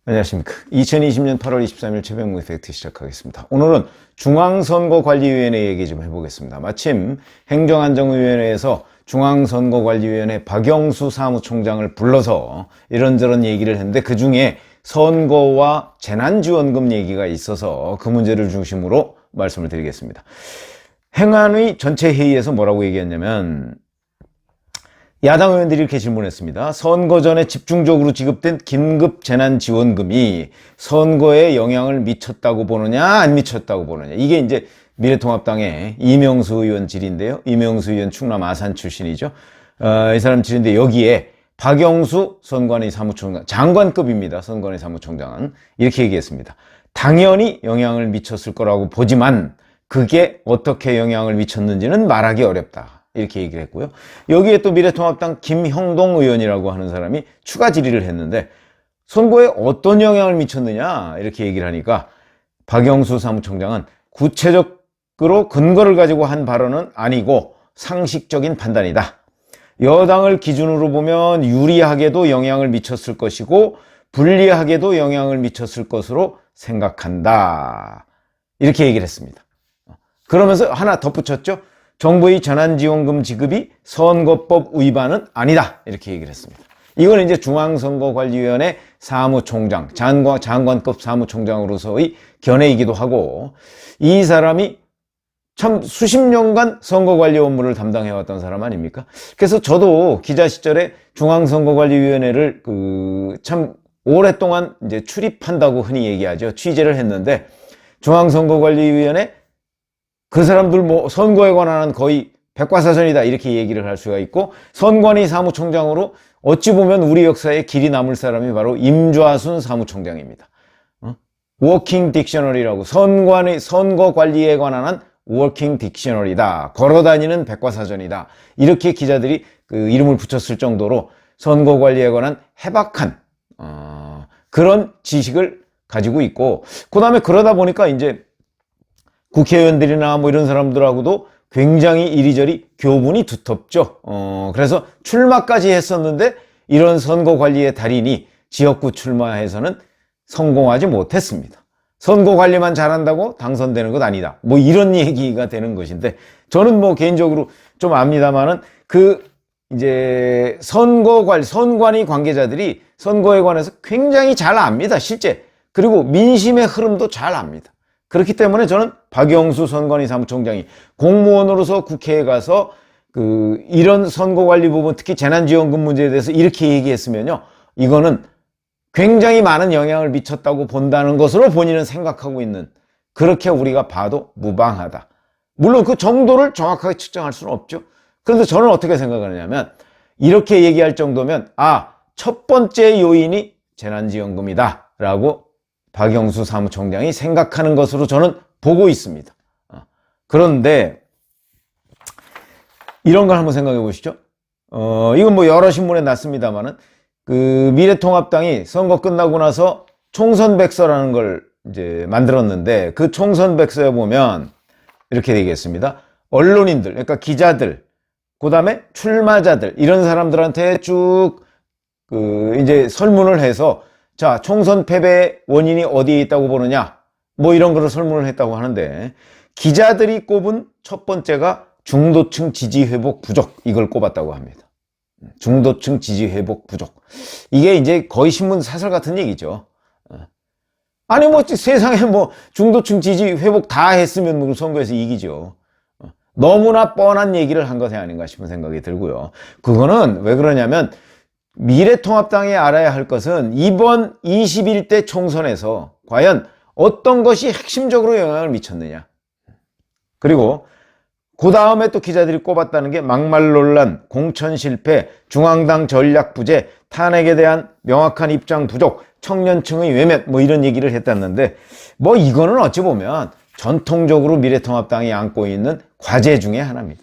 안녕하십니까. 2020년 8월 23일 최병무 팩트 시작하겠습니다. 오늘은 중앙선거관리위원회 얘기 좀 해보겠습니다. 마침 행정안전위원회에서 중앙선거관리위원회 박영수 사무총장을 불러서 이런저런 얘기를 했는데 그 중에 선거와 재난지원금 얘기가 있어서 그 문제를 중심으로 말씀을 드리겠습니다. 행안위 전체 회의에서 뭐라고 얘기했냐면 야당 의원들이 이렇게 질문했습니다. 선거 전에 집중적으로 지급된 긴급 재난지원금이 선거에 영향을 미쳤다고 보느냐 안 미쳤다고 보느냐. 이게 이제 미래통합당의 이명수 의원 질인데요. 이명수 의원 충남 아산 출신이죠. 이 사람 질인데 여기에 박영수 선관위 사무총장, 장관급입니다. 선관위 사무총장은 이렇게 얘기했습니다. 당연히 영향을 미쳤을 거라고 보지만 그게 어떻게 영향을 미쳤는지는 말하기 어렵다. 이렇게 얘기를 했고요. 여기에 또 미래통합당 김형동 의원이라고 하는 사람이 추가 질의를 했는데 선거에 어떤 영향을 미쳤느냐 이렇게 얘기를 하니까 박영수 사무총장은 구체적으로 근거를 가지고 한 발언은 아니고 상식적인 판단이다. 여당을 기준으로 보면 유리하게도 영향을 미쳤을 것이고 불리하게도 영향을 미쳤을 것으로 생각한다. 이렇게 얘기를 했습니다. 그러면서 하나 덧붙였죠. 정부의 재난지원금 지급이 선거법 위반은 아니다. 이렇게 얘기를 했습니다. 이건 이제 중앙선거관리위원회 사무총장, 장관급 사무총장으로서의 견해이기도 하고 이 사람이 참 수십 년간 선거관리 업무를 담당해왔던 사람 아닙니까? 그래서 저도 기자 시절에 중앙선거관리위원회를 참 오랫동안 이제 출입한다고 흔히 얘기하죠. 취재를 했는데 중앙선거관리위원회 그 사람들 뭐 선거에 관한 거의 백과사전이다 이렇게 얘기를 할 수가 있고 선관위 사무총장으로 어찌 보면 우리 역사에 길이 남을 사람이 바로 임좌순 사무총장입니다. 워킹 딕셔너리라고 선거 관리에 관한 워킹 딕셔너리다. 걸어다니는 백과사전이다. 이렇게 기자들이 그 이름을 붙였을 정도로 선거 관리에 관한 해박한 그런 지식을 가지고 있고 그 다음에 그러다 보니까 이제 국회의원들이나 뭐 이런 사람들하고도 굉장히 이리저리 교분이 두텁죠. 그래서 출마까지 했었는데 이런 선거 관리의 달인이 지역구 출마해서는 성공하지 못했습니다. 선거 관리만 잘한다고 당선되는 것 아니다. 뭐 이런 얘기가 되는 것인데 저는 뭐 개인적으로 좀 압니다만은 이제 선관위 관계자들이 선거에 관해서 굉장히 잘 압니다. 실제. 그리고 민심의 흐름도 잘 압니다. 그렇기 때문에 저는 박영수 선관위 사무총장이 공무원으로서 국회에 가서 이런 선거관리 부분, 특히 재난지원금 문제에 대해서 이렇게 얘기했으면요. 이거는 굉장히 많은 영향을 미쳤다고 본다는 것으로 본인은 생각하고 있는 그렇게 우리가 봐도 무방하다. 물론 그 정도를 정확하게 측정할 수는 없죠. 그런데 저는 어떻게 생각하느냐면 이렇게 얘기할 정도면 첫 번째 요인이 재난지원금이다 라고 박영수 사무총장이 생각하는 것으로 저는 보고 있습니다. 그런데 이런 걸 한번 생각해 보시죠. 이건 뭐 여러 신문에 났습니다만은 미래통합당이 선거 끝나고 나서 총선백서라는 걸 이제 만들었는데 그 총선백서에 보면 이렇게 되겠습니다. 언론인들, 그러니까 기자들, 그 다음에 출마자들 이런 사람들한테 쭉 이제 설문을 해서 자, 총선 패배 원인이 어디에 있다고 보느냐? 뭐 이런 거를 설문을 했다고 하는데 기자들이 꼽은 첫 번째가 중도층 지지 회복 부족 이걸 꼽았다고 합니다. 중도층 지지 회복 부족. 이게 이제 거의 신문 사설 같은 얘기죠. 아니 뭐 세상에 뭐 중도층 지지 회복 다 했으면 뭐 선거에서 이기죠. 너무나 뻔한 얘기를 한 것이 아닌가 싶은 생각이 들고요. 그거는 왜 그러냐면 미래통합당이 알아야 할 것은 이번 21대 총선에서 과연 어떤 것이 핵심적으로 영향을 미쳤느냐. 그리고 그 다음에 또 기자들이 꼽았다는 게 막말 논란, 공천 실패, 중앙당 전략 부재, 탄핵에 대한 명확한 입장 부족, 청년층의 외면 뭐 이런 얘기를 했다는데 뭐 이거는 어찌 보면 전통적으로 미래통합당이 안고 있는 과제 중에 하나입니다.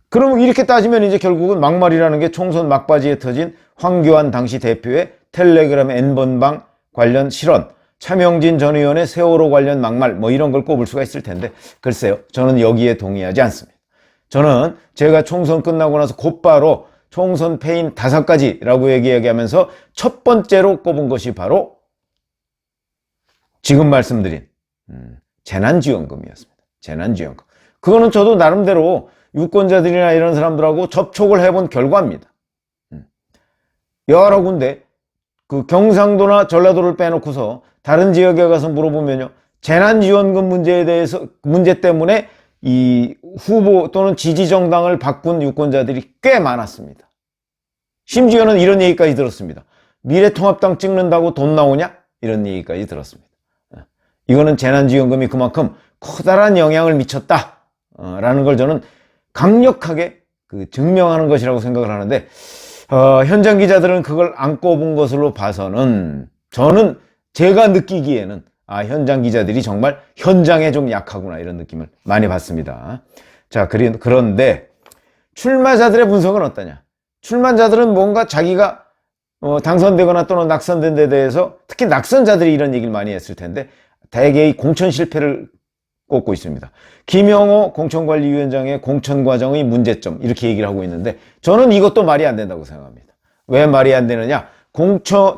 그럼 이렇게 따지면 이제 결국은 막말이라는 게 총선 막바지에 터진 황교안 당시 대표의 텔레그램 N번방 관련 실언, 차명진 전 의원의 세월호 관련 막말 뭐 이런 걸 꼽을 수가 있을 텐데 글쎄요. 저는 여기에 동의하지 않습니다. 저는 제가 총선 끝나고 나서 곧바로 총선 패인 5가지라고 얘기하면서 첫 번째로 꼽은 것이 바로 지금 말씀드린 재난지원금이었습니다. 재난지원금. 그거는 저도 나름대로 유권자들이나 이런 사람들하고 접촉을 해본 결과입니다. 여러 군데 그 경상도나 전라도를 빼놓고서 다른 지역에 가서 물어보면요, 재난지원금 문제 때문에 이 후보 또는 지지정당을 바꾼 유권자들이 꽤 많았습니다. 심지어는 이런 얘기까지 들었습니다. 미래통합당 찍는다고 돈 나오냐? 이런 얘기까지 들었습니다. 이거는 재난지원금이 그만큼 커다란 영향을 미쳤다 라는 걸 저는 강력하게 증명하는 것이라고 생각을 하는데, 현장 기자들은 그걸 안 꼽은 것으로 봐서는 저는 제가 느끼기에는 현장 기자들이 정말 현장에 좀 약하구나 이런 느낌을 많이 받습니다. 자, 그런데 출마자들의 분석은 어떠냐? 출마자들은 뭔가 자기가 당선되거나 또는 낙선된 데 대해서, 특히 낙선자들이 이런 얘기를 많이 했을 텐데, 대개의 공천 실패를 꼽고 있습니다. 김영호 공천관리위원장의 공천 과정의 문제점, 이렇게 얘기를 하고 있는데, 저는 이것도 말이 안 된다고 생각합니다. 왜 말이 안 되느냐?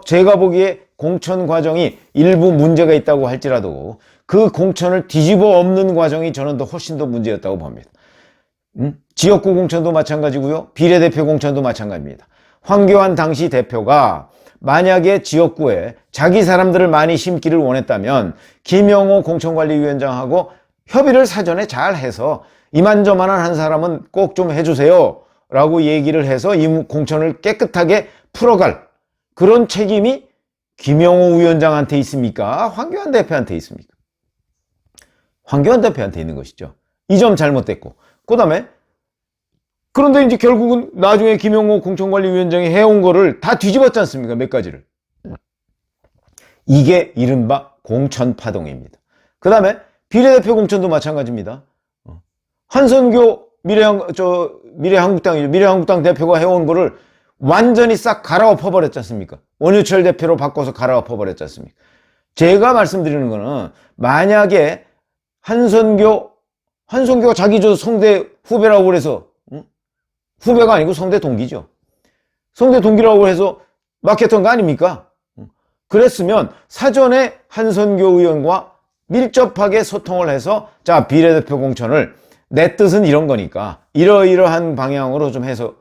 제가 보기에 공천 과정이 일부 문제가 있다고 할지라도 그 공천을 뒤집어 엎는 과정이 저는 훨씬 더 문제였다고 봅니다. 지역구 공천도 마찬가지고요, 비례대표 공천도 마찬가지입니다. 황교안 당시 대표가 만약에 지역구에 자기 사람들을 많이 심기를 원했다면 김영호 공천관리위원장하고 협의를 사전에 잘 해서 이만저만한 한 사람은 꼭 좀 해주세요 라고 얘기를 해서 이 공천을 깨끗하게 풀어갈 그런 책임이 김영호 위원장한테 있습니까? 황교안 대표한테 있습니까? 황교안 대표한테 있는 것이죠. 이 점 잘못됐고, 그 다음에 그런데 이제 결국은 나중에 김영호 공천관리위원장이 해온 거를 다 뒤집었지 않습니까? 몇 가지를. 이게 이른바 공천파동입니다. 그 다음에 비례대표 공천도 마찬가지입니다. 한선교 미래한국당 대표가 해온 거를 완전히 싹 갈아엎어 버렸지 않습니까? 원유철 대표로 바꿔서 갈아엎어 버렸지 않습니까? 제가 말씀드리는 거는, 만약에 한선교가 자기 성대 후배라고 그래서, 후배가 아니고 성대 동기죠. 성대 동기라고 해서 막혔던 거 아닙니까? 그랬으면 사전에 한선교 의원과 밀접하게 소통을 해서, 자, 비례대표 공천을 내 뜻은 이런 거니까 이러이러한 방향으로 좀 해서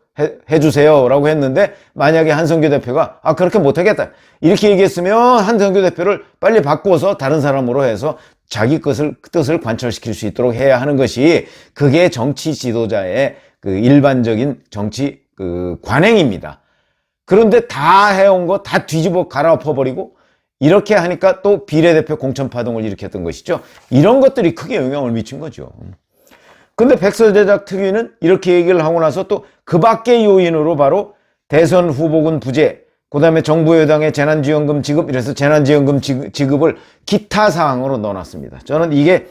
해주세요 라고 했는데, 만약에 한선교 대표가 그렇게 못하겠다 이렇게 얘기했으면 한선교 대표를 빨리 바꿔서 다른 사람으로 해서 자기 뜻을 관철시킬 수 있도록 해야 하는 것이, 그게 정치 지도자의 일반적인 정치 관행입니다. 그런데 다 해온 거 다 뒤집어 갈아엎어 버리고 이렇게 하니까 또 비례대표 공천 파동을 일으켰던 것이죠. 이런 것들이 크게 영향을 미친 거죠. 근데 백서제작 특위는 이렇게 얘기를 하고 나서 또 그 밖의 요인으로 바로 대선 후보군 부재, 그 다음에 정부 여당의 재난지원금 지급, 이래서 재난지원금 지급을 기타 사항으로 넣어놨습니다. 저는 이게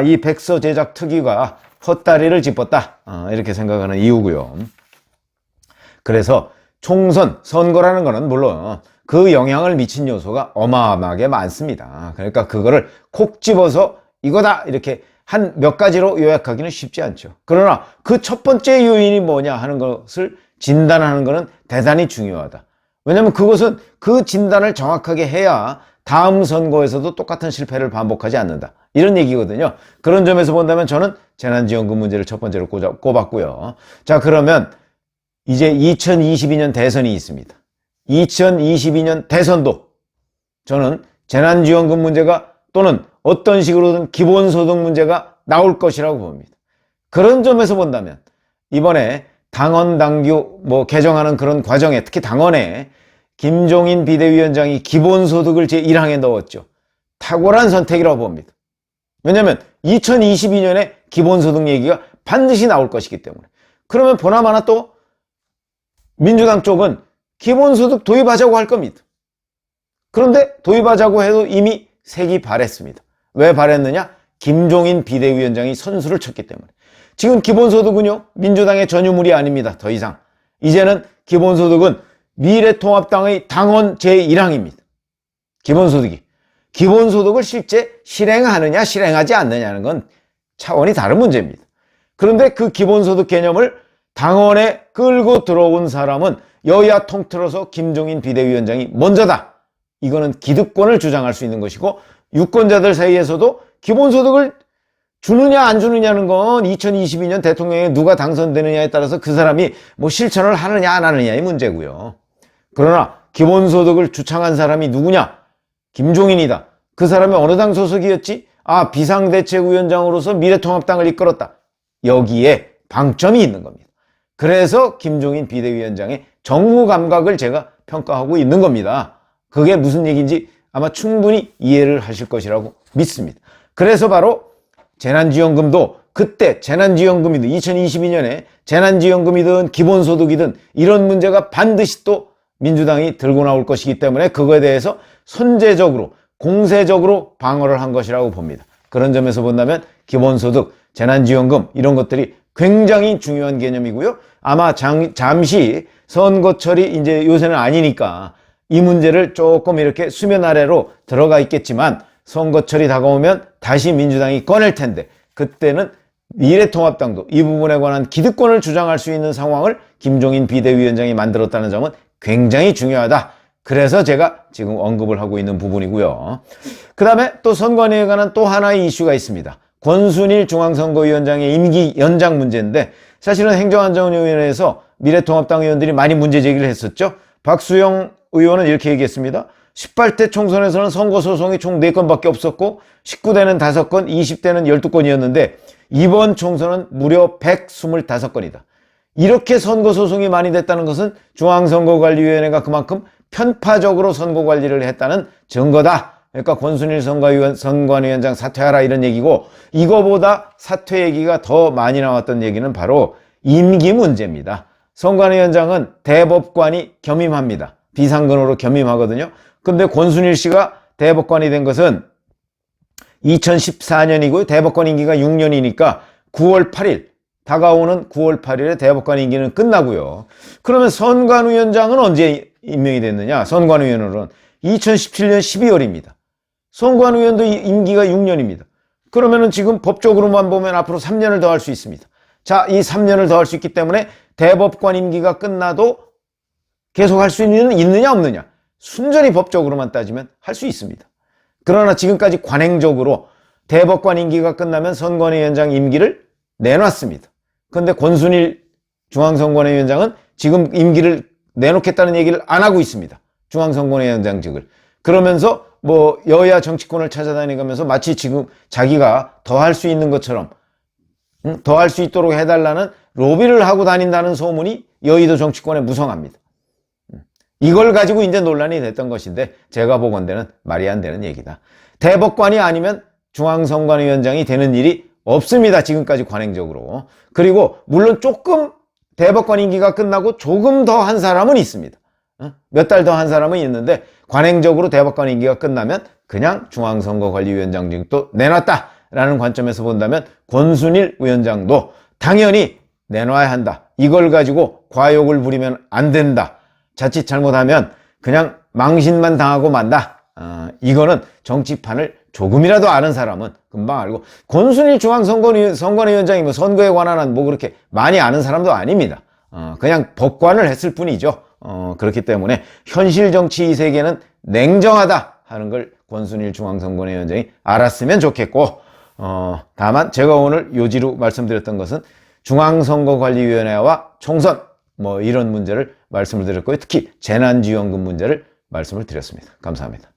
이 백서제작 특위가 헛다리를 짚었다 이렇게 생각하는 이유고요. 그래서 총선, 선거라는 거는 물론 그 영향을 미친 요소가 어마어마하게 많습니다. 그러니까 그거를 콕 집어서 이거다 이렇게 한 몇 가지로 요약하기는 쉽지 않죠. 그러나 그 첫 번째 요인이 뭐냐 하는 것을 진단하는 것은 대단히 중요하다. 왜냐하면 그것은 그 진단을 정확하게 해야 다음 선거에서도 똑같은 실패를 반복하지 않는다, 이런 얘기거든요. 그런 점에서 본다면 저는 재난지원금 문제를 첫 번째로 꼽았고요. 자, 그러면 이제 2022년 대선이 있습니다. 2022년 대선도 저는 재난지원금 문제가 또는 어떤 식으로든 기본소득 문제가 나올 것이라고 봅니다. 그런 점에서 본다면 이번에 당원 당규 개정하는 그런 과정에, 특히 당원에 김종인 비대위원장이 기본소득을 제1항에 넣었죠. 탁월한 선택이라고 봅니다. 왜냐하면 2022년에 기본소득 얘기가 반드시 나올 것이기 때문에. 그러면 보나마나 또 민주당 쪽은 기본소득 도입하자고 할 겁니다. 그런데 도입하자고 해도 이미 색이 바랬습니다. 왜 바랬느냐? 김종인 비대위원장이 선수를 쳤기 때문에. 지금 기본소득은요, 민주당의 전유물이 아닙니다. 더 이상 이제는 기본소득은 미래통합당의 당원 제1항입니다. 기본소득을 실제 실행하느냐 실행하지 않느냐는 건 차원이 다른 문제입니다. 그런데 그 기본소득 개념을 당원에 끌고 들어온 사람은 여야 통틀어서 김종인 비대위원장이 먼저다. 이거는 기득권을 주장할 수 있는 것이고, 유권자들 사이에서도 기본소득을 주느냐 안 주느냐는 건 2022년 대통령에 누가 당선되느냐에 따라서 그 사람이 뭐 실천을 하느냐 안 하느냐의 문제고요. 그러나 기본소득을 주창한 사람이 누구냐? 김종인이다. 그 사람이 어느 당 소속이었지? 아, 비상대책위원장으로서 미래통합당을 이끌었다. 여기에 방점이 있는 겁니다. 그래서 김종인 비대위원장의 정무 감각을 제가 평가하고 있는 겁니다. 그게 무슨 얘기인지 아마 충분히 이해를 하실 것이라고 믿습니다. 그래서 바로 재난지원금도 그때 재난지원금이든 2022년에 재난지원금이든 기본소득이든 이런 문제가 반드시 또 민주당이 들고 나올 것이기 때문에 그거에 대해서 선제적으로 공세적으로 방어를 한 것이라고 봅니다. 그런 점에서 본다면 기본소득, 재난지원금 이런 것들이 굉장히 중요한 개념이고요. 아마 잠시 선거철이 이제 요새는 아니니까 이 문제를 조금 이렇게 수면 아래로 들어가 있겠지만 선거철이 다가오면 다시 민주당이 꺼낼 텐데 그때는 미래통합당도 이 부분에 관한 기득권을 주장할 수 있는 상황을 김종인 비대위원장이 만들었다는 점은 굉장히 중요하다. 그래서 제가 지금 언급을 하고 있는 부분이고요. 그 다음에 또 선관위에 관한 또 하나의 이슈가 있습니다. 권순일 중앙선거위원장의 임기 연장 문제인데 사실은 행정안전위원회에서 미래통합당 의원들이 많이 문제 제기를 했었죠. 박수영 의원은 이렇게 얘기했습니다. 18대 총선에서는 선거소송이 총 4건밖에 없었고 19대는 5건, 20대는 12건이었는데 이번 총선은 무려 125건이다. 이렇게 선거소송이 많이 됐다는 것은 중앙선거관리위원회가 그만큼 편파적으로 선거관리를 했다는 증거다. 그러니까 권순일 선관위원장 사퇴하라 이런 얘기고 이거보다 사퇴 얘기가 더 많이 나왔던 얘기는 바로 임기 문제입니다. 선관위원장은 대법관이 겸임합니다. 비상근으로 겸임하거든요. 근데 권순일 씨가 대법관이 된 것은 2014년이고요. 대법관 임기가 6년이니까 9월 8일, 다가오는 9월 8일에 대법관 임기는 끝나고요. 그러면 선관위원장은 언제 임명이 됐느냐? 선관위원으로는 2017년 12월입니다. 선관위원도 임기가 6년입니다. 그러면은 지금 법적으로만 보면 앞으로 3년을 더 할 수 있습니다. 자, 이 3년을 더 할 수 있기 때문에 대법관 임기가 끝나도 계속 할 수 있느냐 없느냐? 순전히 법적으로만 따지면 할 수 있습니다. 그러나 지금까지 관행적으로 대법관 임기가 끝나면 선관위원장 임기를 내놨습니다. 그런데 권순일 중앙선관위원장은 지금 임기를 내놓겠다는 얘기를 안 하고 있습니다. 중앙선관위원장직을. 그러면서 뭐 여야 정치권을 찾아다니면서 마치 지금 자기가 더 할 수 있는 것처럼 더 할 수 있도록 해달라는 로비를 하고 다닌다는 소문이 여의도 정치권에 무성합니다. 이걸 가지고 이제 논란이 됐던 것인데 제가 보건대는 말이 안 되는 얘기다. 대법관이 아니면 중앙선관위원장이 되는 일이 없습니다. 지금까지 관행적으로. 그리고 물론 조금 대법관 임기가 끝나고 조금 더 한 사람은 있습니다. 몇 달 더 한 사람은 있는데 관행적으로 대법관 임기가 끝나면 그냥 중앙선거관리위원장직도 내놨다라는 관점에서 본다면 권순일 위원장도 당연히 내놔야 한다. 이걸 가지고 과욕을 부리면 안 된다. 자칫 잘못하면 그냥 망신만 당하고 만다. 이거는 정치판을 조금이라도 아는 사람은 금방 알고 권순일 중앙선관위원장이 뭐 선거에 관한 한 뭐 그렇게 많이 아는 사람도 아닙니다. 그냥 법관을 했을 뿐이죠. 그렇기 때문에 현실 정치 이 세계는 냉정하다 하는 걸 권순일 중앙선관위원장이 알았으면 좋겠고 다만 제가 오늘 요지로 말씀드렸던 것은 중앙선거관리위원회와 총선 뭐 이런 문제를 말씀을 드렸고요. 특히 재난지원금 문제를 말씀을 드렸습니다. 감사합니다.